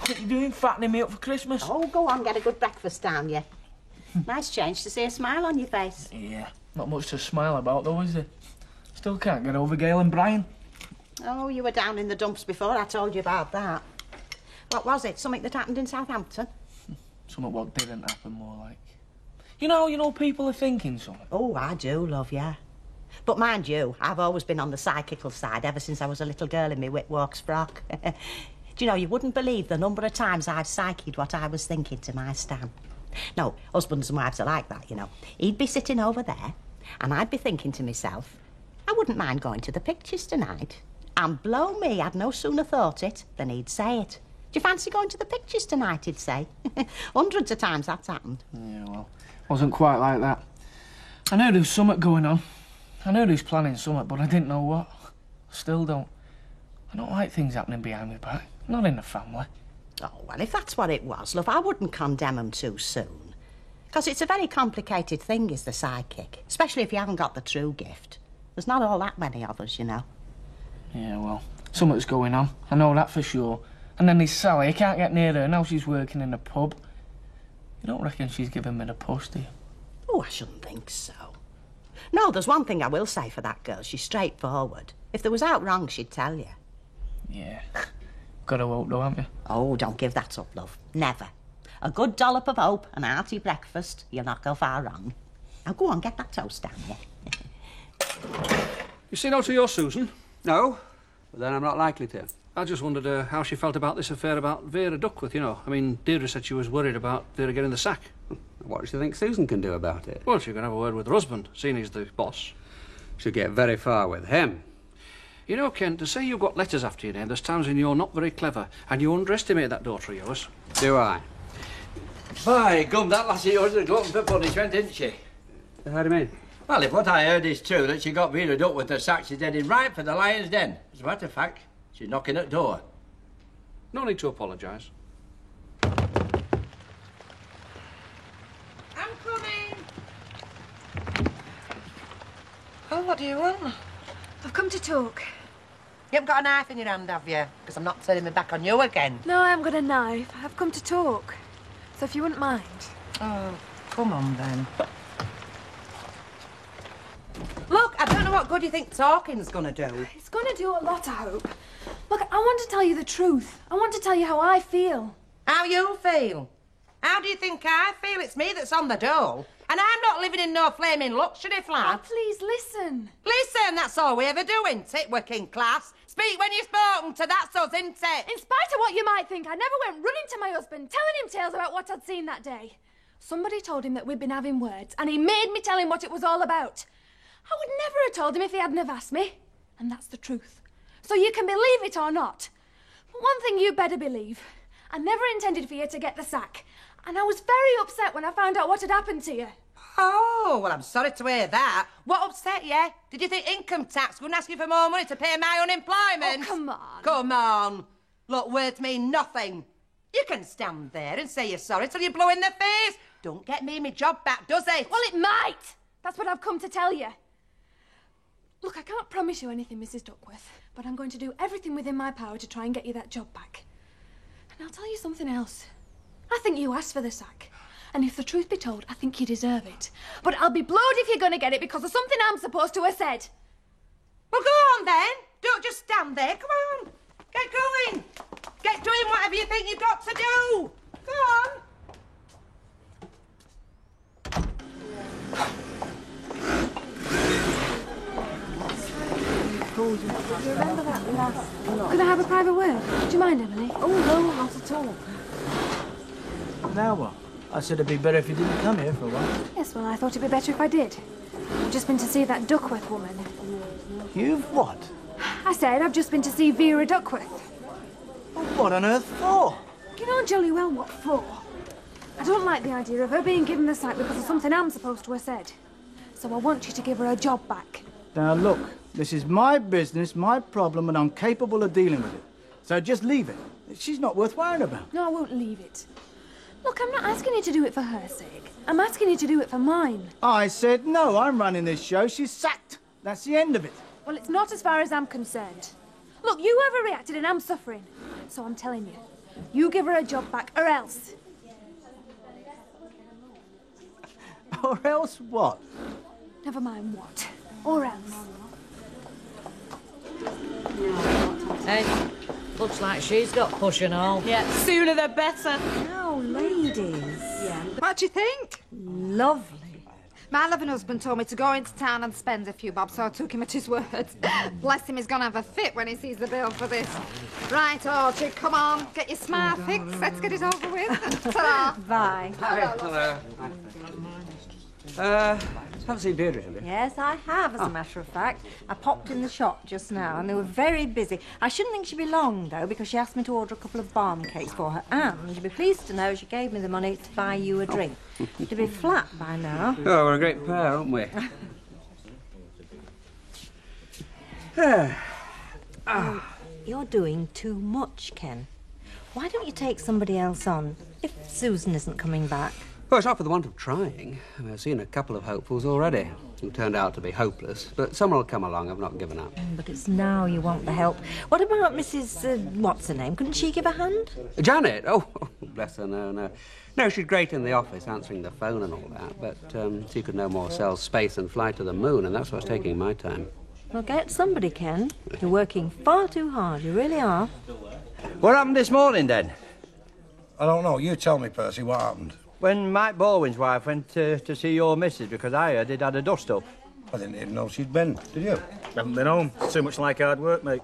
What are you doing, fattening me up for Christmas? Oh, go on, get a good breakfast down, you. Nice change to see a smile on your face. Yeah, not much to smile about, though, is there? Still can't get over Gail and Brian. Oh, you were down in the dumps before I told you about that. What was it? Something that happened in Southampton? Something what didn't happen, more like. You know, people are thinking something. Oh, I do, love, yeah. But mind you, I've always been on the psychical side ever since I was a little girl in my Whitwalks frock. Do you know, you wouldn't believe the number of times I've psychied what I was thinking to my Stan. No, husbands and wives are like that, you know. He'd be sitting over there, and I'd be thinking to myself, I wouldn't mind going to the pictures tonight. And blow me, I'd no sooner thought it than he'd say it. Do you fancy going to the pictures tonight, he'd say. Hundreds of times that's happened. Yeah, well, wasn't quite like that. I knew there was something going on. I knew he was planning something, but I didn't know what. Still don't. I don't like things happening behind my back. Not in the family. Oh, well, if that's what it was, love, I wouldn't condemn 'em too soon. Because it's a very complicated thing, is the psychic. Especially if you haven't got the true gift. There's not all that many of us, you know. Yeah, well, something's going on. I know that for sure. And then there's Sally. I can't get near her. Now she's working in a pub. You don't reckon she's giving me the push, do you? Oh, I shouldn't think so. No, there's one thing I will say for that girl. She's straightforward. If there was out wrong, she'd tell you. Yeah. Got to hope, though, haven't you? Oh, don't give that up, love. Never. A good dollop of hope and a hearty breakfast, you'll not go far wrong. Now, go on, get that toast down, yeah? You seen out to your Susan? No, but then I'm not likely to. I just wondered how she felt about this affair about Vera Duckworth, you know. I mean, Deirdre said she was worried about Vera getting the sack. What does she think Susan can do about it? Well, she can have a word with her husband, seeing he's the boss. She'll get very far with him. You know, Ken, to say you've got letters after your name, there's times when you're not very clever, and you underestimate that daughter of yours. Do I? By gum, that lassie yours had a glutton for punishment, didn't she? How do you mean? Well, if what I heard is true, that she got Vera Duckworth the sack, she's heading right for the Lion's Den. As a matter of fact, she's knocking at door. No need to apologise. I'm coming. Oh, what do you want? I've come to talk. You haven't got a knife in your hand, have you? Because I'm not turning my back on you again. No, I haven't got a knife. I've come to talk. So if you wouldn't mind. Oh, come on then. Look, I don't know what good you think talking's gonna do. It's going to do a lot, I hope. Look, I want to tell you the truth. I want to tell you how I feel. How you feel? How do you think I feel? It's me that's on the dole. And I'm not living in no flaming luxury flat. Oh, please listen. Listen, that's all we ever do, isn't it, working class? Speak when you're spoken to, that's us, isn't it? In spite of what you might think, I never went running to my husband, telling him tales about what I'd seen that day. Somebody told him that we'd been having words, and he made me tell him what it was all about. I would never have told him if he hadn't have asked me. And that's the truth. So you can believe it or not. But one thing you better believe. I never intended for you to get the sack. And I was very upset when I found out what had happened to you. Oh, well, I'm sorry to hear that. What upset you? Did you think income tax wouldn't ask you for more money to pay my unemployment? Oh, come on. Come on. Look, words mean nothing. You can stand there and say you're sorry till you're blue in the face. Don't get me my job back, does it? Well, it might. That's what I've come to tell you. Look, I can't promise you anything, Mrs. Duckworth, but I'm going to do everything within my power to try and get you that job back. And I'll tell you something else. I think you asked for the sack. And if the truth be told, I think you deserve it. But I'll be blowed if you're going to get it because of something I'm supposed to have said. Well, go on then. Don't just stand there. Come on. Get going. Get doing whatever you think you've got to do. Go on. You remember that last... Could I have a private word? Do you mind, Emily? Oh, no, not at all. Now what? I said it'd be better if you didn't come here for a while. Yes, well, I thought it'd be better if I did. I've just been to see that Duckworth woman. You've what? I said I've just been to see Vera Duckworth. Well, what on earth for? You know jolly well what for. I don't like the idea of her being given the sack because of something I'm supposed to have said. So I want you to give her her job back. Now, look, this is my business, my problem, and I'm capable of dealing with it. So just leave it. She's not worth worrying about. No, I won't leave it. Look, I'm not asking you to do it for her sake. I'm asking you to do it for mine. I said no, I'm running this show. She's sacked. That's the end of it. Well, it's not as far as I'm concerned. Look, you overreacted and I'm suffering. So I'm telling you, You give her a job back, or else. Or else what? Never mind what. Or else. Hey, looks like she's got push and all. Yeah, sooner the better. Oh, ladies. Yeah. What do you think? Lovely. My loving husband told me to go into town and spend a few bob, so I took him at his word. Bless him, he's gonna have a fit when he sees the bill for this. Right, Archie, come on, get your smile fixed. Let's get it over with. Ta-ra. Bye. Hi. Hello. Haven't seen Deirdre, have you? Yes, I have, as a matter of fact. I popped in the shop just now, and they were very busy. I shouldn't think she'd be long, though, because she asked me to order a couple of balm cakes for her, and you'd be pleased to know she gave me the money to buy you a drink. To be flat by now. Oh, we're a great pair, aren't we? You're doing too much, Ken. Why don't you take somebody else on, if Susan isn't coming back? Well, it's not for the want of trying. I've seen a couple of hopefuls already who turned out to be hopeless. But someone will come along. I've not given up. But it's now you want the help. What about Mrs. What's her name? Couldn't she give a hand? Janet? Oh, bless her, no. No, she's great in the office, answering the phone and all that. But she could no more sell space and fly to the moon, and that's what's taking my time. Well, get somebody, Ken. You're working far too hard. You really are. What happened this morning, then? I don't know. You tell me, Percy, what happened? When Mike Baldwin's wife went to see your missus, because I heard he'd had a dust-up. I didn't even know she'd been, did you? Haven't been home. Too much like hard work, mate.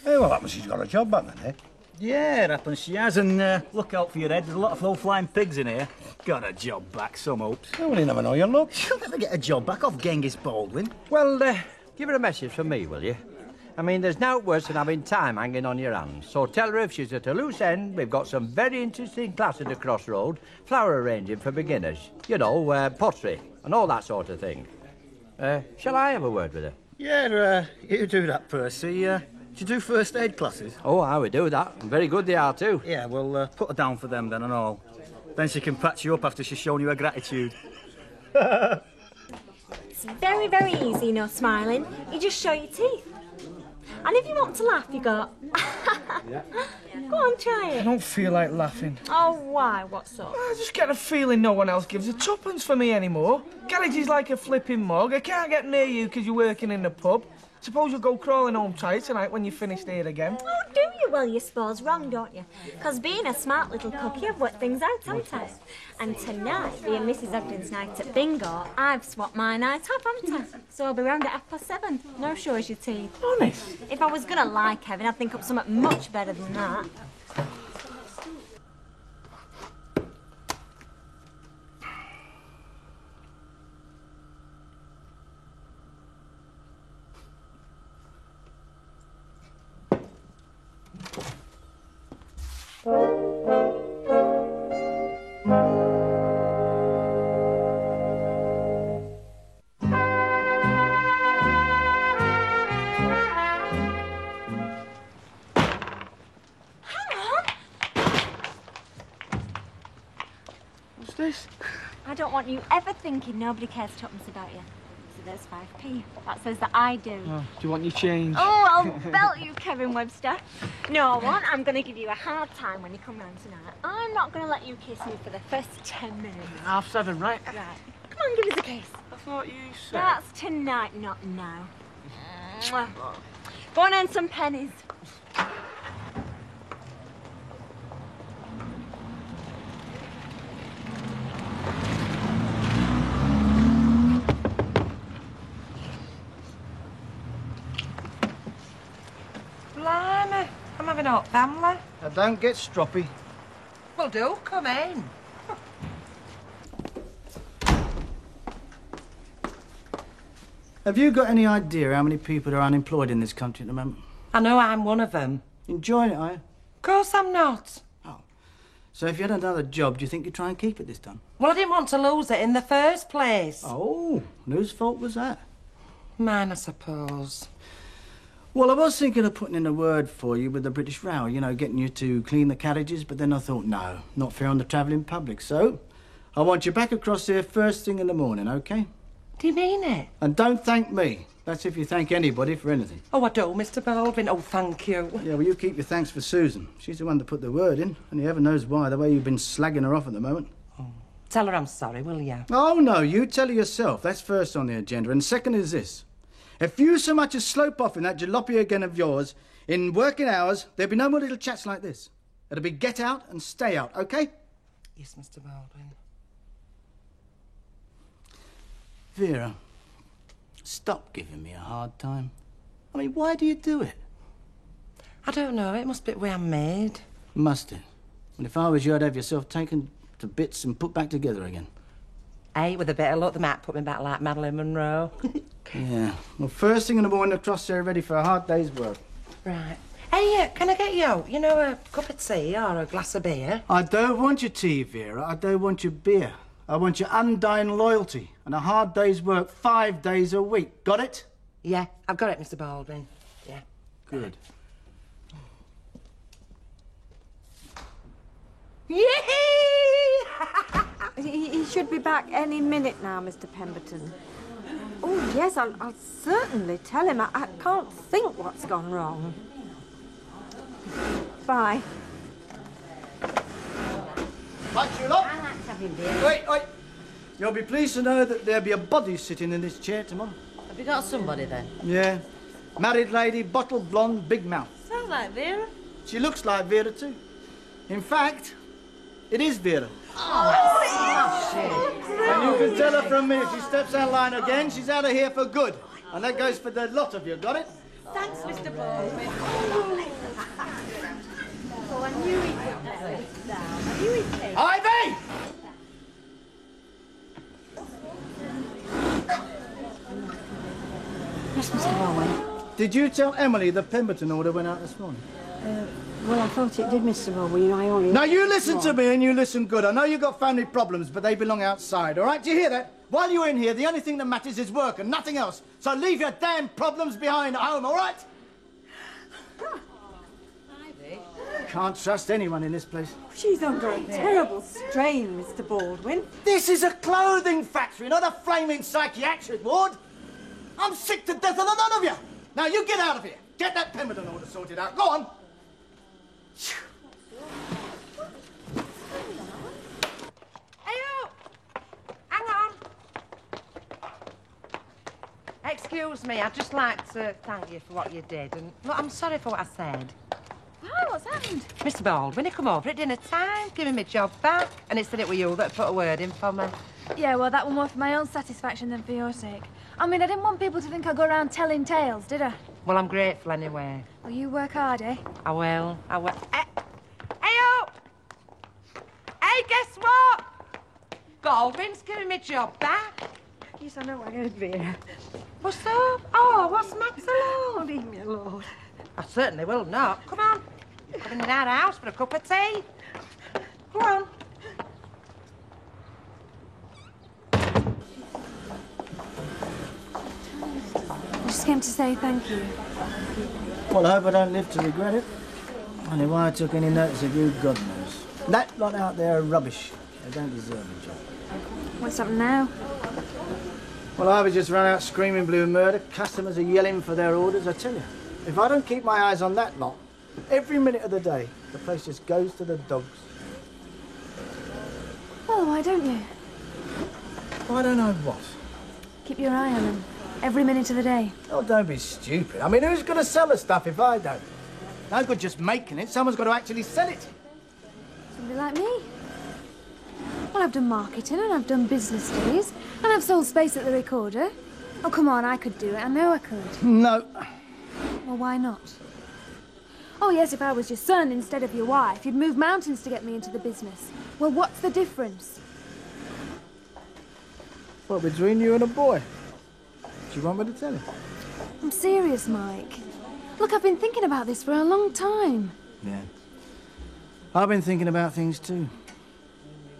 Hey, well, happens she's got a job back then, eh? Yeah, it happens she has, and look out for your head. There's a lot of low-flying pigs in here. Got a job back, some hopes. Oh, well, you never know your luck. She'll never get a job back off Genghis Baldwin. Well, give her a message from me, will you? I mean, there's no worse than having time hanging on your hands. So tell her if she's at a loose end, we've got some very interesting class at the crossroad, flower arranging for beginners. You know, pottery and all that sort of thing. Shall I have a word with her? Yeah, you do that, Percy. Do you do first aid classes? Oh, I would do that. And very good they are, too. Yeah, well, put her down for them then and all. Then she can patch you up after she's shown you her gratitude. It's very, very easy, no smiling. You just show your teeth. And if you want to laugh, you go... Go on, try it. I don't feel like laughing. Oh, why? What's up? I just get a feeling no one else gives a tuppence for me anymore. Garage is like a flipping mug. I can't get near you because you're working in the pub. Suppose you'll go crawling home tight tonight when you're finished here again. Oh, do you? Well, you suppose wrong, don't you? Because being a smart little cookie, I've worked things out, haven't I? And tonight, being Mrs. Ogden's night at bingo, I've swapped my night off, haven't I? So I'll be round at 7:30. No show as your teeth. Honest? If I was going to lie, Kevin, I'd think up something much better than that. This? I don't want you ever thinking nobody cares tuppence about you. So there's 5p. That says that I do. Oh, do you want your change? Oh, I'll belt you, Kevin Webster. No, I won't. I'm going to give you a hard time when you come round tonight. I'm not going to let you kiss me for the first 10 minutes. 7:30, right? Right. Come on, give us a kiss. I thought you said... That's tonight, not now. Mwah. Go on, earn some pennies. Blimey, I'm having hot family. Now, don't get stroppy. Well, do come in. Have you got any idea how many people are unemployed in this country at the moment? I know I'm one of them. Enjoying it, are you? Of course I'm not. So if you had another job, do you think you'd try and keep it this time? Well, I didn't want to lose it in the first place. Oh, and whose fault was that? Mine, I suppose. Well, I was thinking of putting in a word for you with the British Rail, you know, getting you to clean the carriages, but then I thought, no, not fair on the travelling public. So I want you back across here first thing in the morning, OK? Do you mean it? And don't thank me. That's if you thank anybody for anything. Oh, I don't, Mr. Baldwin. Oh, thank you. Yeah, well, you keep your thanks for Susan. She's the one that put the word in, and heaven knows why, the way you've been slagging her off at the moment. Oh. Tell her I'm sorry, will you? Oh, no, you tell her yourself. That's first on the agenda. And second is this. If you so much as slope off in that jalopy again of yours, in working hours, there'll be no more little chats like this. It'll be get out and stay out, OK? Yes, Mr. Baldwin. Vera, stop giving me a hard time. I mean, why do you do it? I don't know. It must be the way I'm made. Must it? Well, if I was you, I'd have yourself taken to bits and put back together again. Hey, with a bit of luck, they might put me back like Marilyn Monroe. Yeah. Well, first thing in the morning, the cross there ready for a hard day's work. Right. Hey, can I get you, a cup of tea or a glass of beer? I don't want your tea, Vera. I don't want your beer. I want your undying loyalty and a hard day's work 5 days a week. Got it? Yeah, I've got it, Mr. Baldwin. Yeah. Good. Yee! He should be back any minute now, Mr. Pemberton. Oh, yes, I'll certainly tell him. I can't think what's gone wrong. Bye. Right, you lot. I like to have him, dear. Wait. You'll be pleased to know that there'll be a body sitting in this chair tomorrow. Have you got somebody then? Yeah. Married lady, bottle blonde, big mouth. Sounds like Vera. She looks like Vera too. In fact, it is Vera. Oh, shit. And you can tell her from me, if she steps out of line again, she's out of here for good. And that goes for the lot of you, got it? Thanks, Mr. Baldwin. Oh, I knew he'd put that down. I knew he'd take it. Ivy! Yes, Mr. Baldwin. Did you tell Emily the Pemberton order went out this morning? Well, I thought it did, Mr. Baldwin. I only... Now, you listen to me and you listen good. I know you've got family problems, but they belong outside, all right? Do you hear that? While you're in here, the only thing that matters is work and nothing else. So leave your damn problems behind at home, all right? Ivy? Can't trust anyone in this place. She's under a terrible strain, Mr. Baldwin. This is a clothing factory, not a flaming psychiatric ward. I'm sick to death of the lot of you. Now, you get out of here. Get that Pemberton order sorted out. Go on. Hang on. Excuse me, I'd just like to thank you for what you did. And look, I'm sorry for what I said. Why? What's happened? Mr. Baldwin, he come over at dinner time, giving me job back, and it said it were you that put a word in for me. Yeah, well, that was more for my own satisfaction than for your sake. I mean, I didn't want people to think I go around telling tales, did I? Well, I'm grateful anyway. Well, you work hard, eh? I will. Hey-o! Hey, guess what? Baldwin's giving me job back. Yes, I know, I heard Vera. What's up? Oh, what's the matter, Oh, love? leave me alone. I certainly will not. Come on. Come in our house for a cup of tea. Go on. I just came to say thank you. Well, I hope I don't live to regret it. Only why I took any notice of you, God knows. That lot out there are rubbish. They don't deserve a job. What's up now? Well, I've just run out screaming blue murder. Customers are yelling for their orders. I tell you, if I don't keep my eyes on that lot, every minute of the day, the place just goes to the dogs. Well, why don't you? I don't know what. Keep your eye on them. Every minute of the day. Oh, don't be stupid. I mean, who's going to sell the stuff if I don't? No good just making it. Someone's got to actually sell it. Somebody like me. Well, I've done marketing and I've done business days and I've sold space at the Recorder. Oh, come on, I could do it. I know I could. No. Well, why not? Oh, yes, if I was your son instead of your wife, you'd move mountains to get me into the business. Well, what's the difference? What, between you and a boy? Do you want me to tell you? I'm serious, Mike. Look, I've been thinking about this for a long time. Yeah. I've been thinking about things too.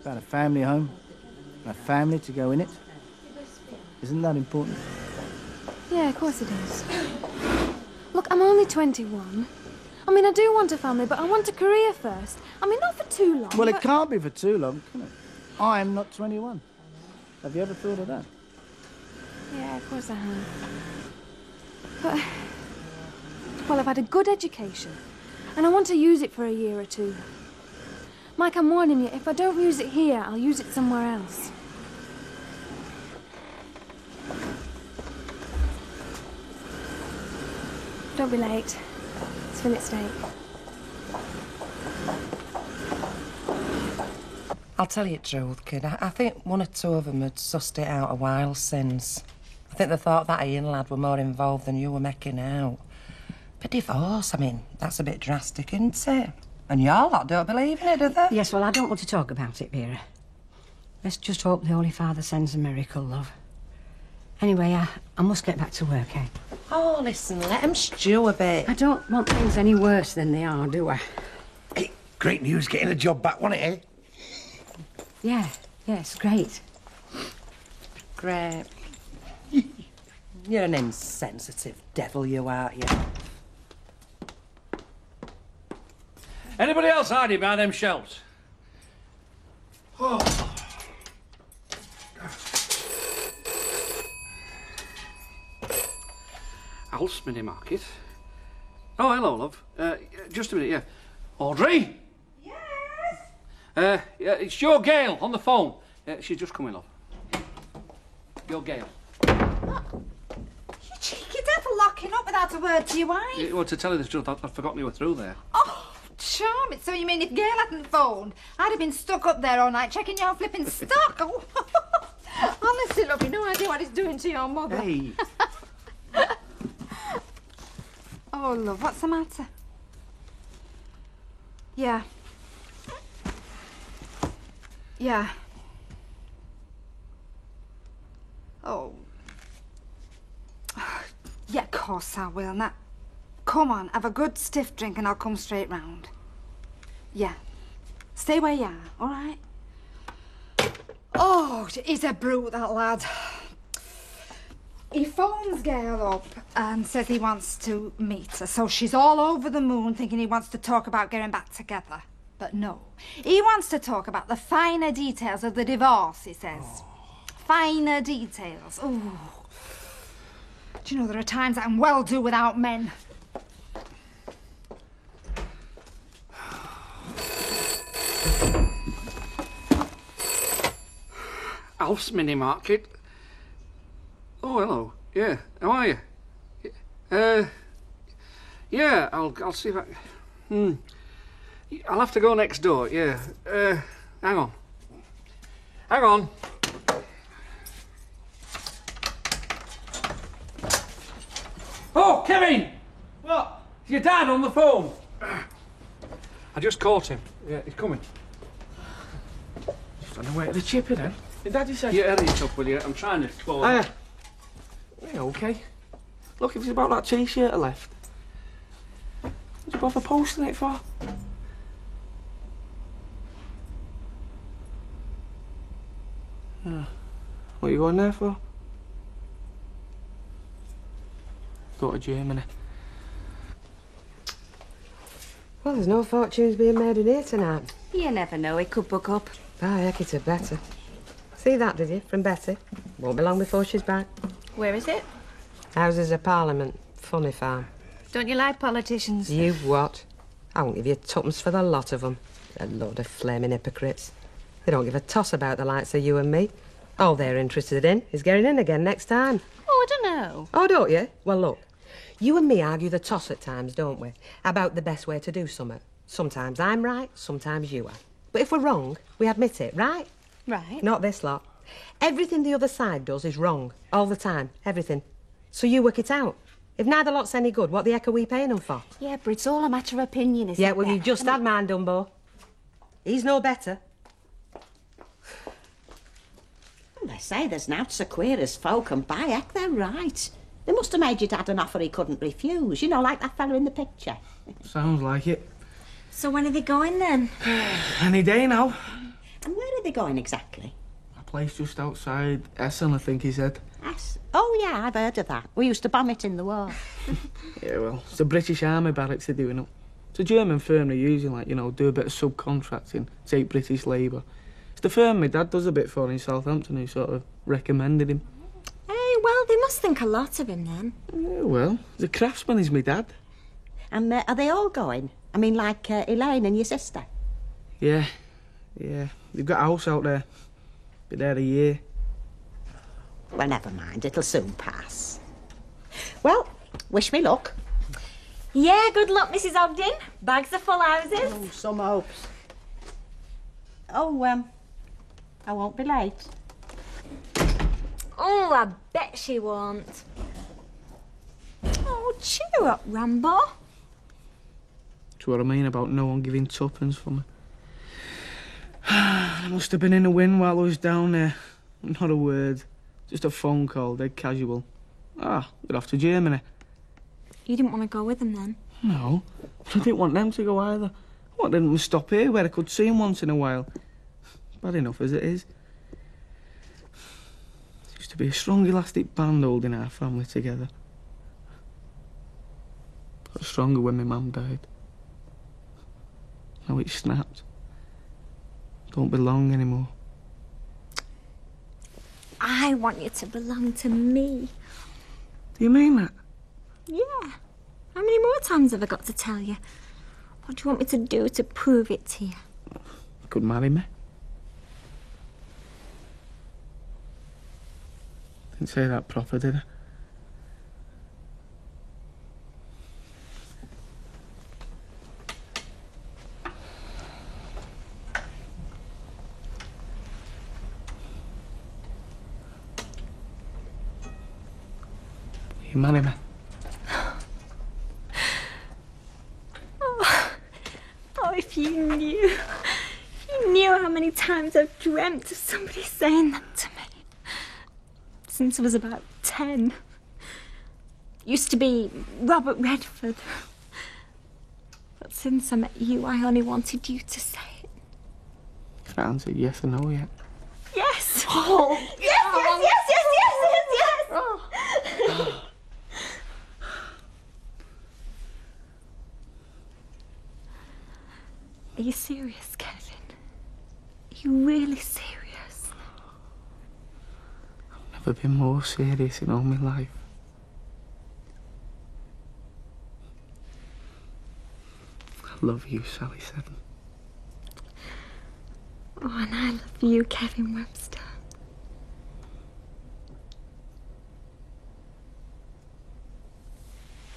About a family home. A family to go in it. Isn't that important? Yeah, of course it is. Look, I'm only 21. I mean, I do want a family, but I want a career first. I mean, not for too long. Well, but... it can't be for too long, can it? I'm not 21. Have you ever thought of that? Yeah, of course I have. But, well, I've had a good education, and I want to use it for a year or two. Mike, I'm warning you, if I don't use it here, I'll use it somewhere else. Don't be late. It's Philip's steak. I'll tell you the truth, kid. I think one or two of them had sussed it out a while since. I think they thought that Ian lad were more involved than you were making out. But divorce, I mean, that's a bit drastic, isn't it? And y'all lot don't believe in it, do they? Yes, well, I don't want to talk about it, Vera. Let's just hope the Holy Father sends a miracle, love. Anyway, I must get back to work, eh? Oh, listen, let them stew a bit. I don't want things any worse than they are, do I? Hey, great news getting a job back, wasn't it, eh? Yeah, it's great. Great. You're an insensitive devil, you are, you. Anybody else hiding behind them shelves? Oh. Alf's Mini Market. Oh, hello, love. Just a minute, yeah. Audrey? Yes? Yeah, it's your Gail on the phone. She's just coming, love. Your Gail. You cheeky devil, locking up without a word to your wife. Well, to tell you the truth, I'd forgotten you were through there. Oh, charming. So you mean if Gail hadn't phoned, I'd have been stuck up there all night checking your flipping stock? Oh. Honestly, love, you no idea what it's doing to your mother. Hey. Oh, love, what's the matter? Yeah. Oh. Yeah, of course I will. Now, come on, have a good stiff drink and I'll come straight round. Yeah. Stay where you are, all right? Oh, he's a brute, that lad. He phones Gail up and says he wants to meet her, so she's all over the moon thinking he wants to talk about getting back together. But no, he wants to talk about the finer details of the divorce, he says. Oh. Finer details. Oh. Do you know, there are times I can well do without men. Alf's Mini Market. Oh, hello. Yeah, how are you? Yeah, I'll see if I... I'll have to go next door, yeah. Hang on. Hang on. Oh, Kevin! What? Is your dad on the phone? I just caught him. Yeah, he's coming. Just on the way to the chippy then. Did Daddy say? Yeah, hurry it up, will you? I'm trying to close. Yeah, okay. Look, if it's about that T-shirt I left. What'd you bother posting it for? What are you going there for? Go to Germany. Well, there's no fortunes being made in here tonight. You never know, it could book up. Ah, heck, it's a better. See that, did you, from Betty? Won't be long before she's back. Where is it? Houses of Parliament, Funny Farm. Don't you like politicians? You what? I won't give you twopence for the lot of them. A load of flaming hypocrites. They don't give a toss about the likes of you and me. All they're interested in is getting in again next time. Oh, I don't know. Oh, don't you? Well, look. You and me argue the toss at times, don't we? About the best way to do something. Sometimes I'm right, sometimes you are. But if we're wrong, we admit it, right? Right. Not this lot. Everything the other side does is wrong. All the time. Everything. So you work it out. If neither lot's any good, what the heck are we paying them for? Yeah, but it's all a matter of opinion, isn't it? Yeah, well, you just had mine, Dumbo. He's no better. Well, they say there's nought so queer as folk, and by heck, they're right. They must have made your dad an offer he couldn't refuse. You know, like that fella in the picture. Sounds like it. So when are they going then? Any day now. And where are they going exactly? A place just outside Essen, I think he said. Essen? Oh, yeah, I've heard of that. We used to bomb it in the war. Yeah, well, it's the British Army barracks they're doing up. It's a German firm they're using, like, you know, do a bit of subcontracting, take British labour. It's the firm my dad does a bit for in Southampton who sort of recommended him. Hey, well, they must think a lot of him then. Yeah, well, the craftsman is my dad. And are they all going? I mean, like Elaine and your sister? Yeah. They've got a house out there. Be there a year. Well, never mind. It'll soon pass. Well, wish me luck. Yeah, good luck, Mrs. Ogden. Bags of full houses. Oh, some hopes. Oh, I won't be late. Oh, I bet she won't. Oh, cheer up, Rambo. That's what I mean about no one giving tuppence for me. I must have been in the wind while I was down there. Not a word. Just a phone call, dead casual. We're off to Germany. You didn't want to go with them then? No, I didn't want them to go either. I wanted them to stop here where I could see them once in a while. Bad enough as it is. There used to be a strong elastic band holding our family together. Got stronger when my mum died. Now it's snapped. Don't belong anymore. I want you to belong to me. Do you mean that? Yeah. How many more times have I got to tell you? What do you want me to do to prove it to you? You could marry me. Didn't say that proper, did I? You marry me? Oh, if you knew. If you knew how many times I've dreamt of somebody saying that to me. Since I was about 10. Used to be Robert Redford. But since I met you, I only wanted you to say it. Can I answer yes or no yet? Yes! Oh, yes! Oh. Are you serious, Kevin? Are you really serious? I've never been more serious in all my life. I love you, Sally Seven. Oh, and I love you, Kevin Webster.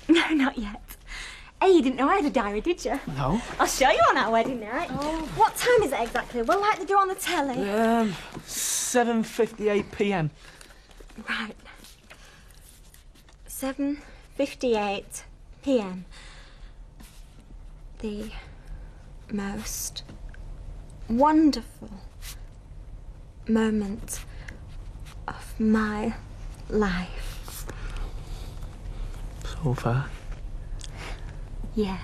No, not yet. Hey, you didn't know I had a diary, did you? No. I'll show you on our wedding night. Oh. What time is it exactly? Well, like they do on the telly. 7:58 p.m. Right. 7:58 p.m. The most wonderful moment of my life. So far. Yeah,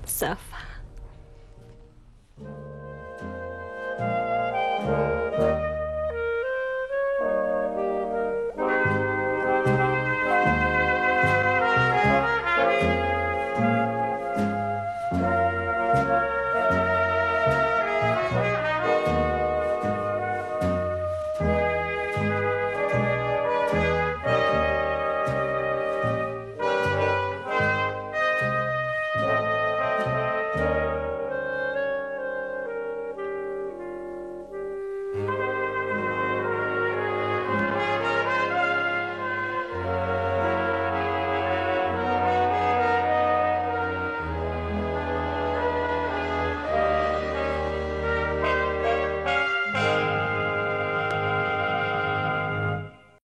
so far.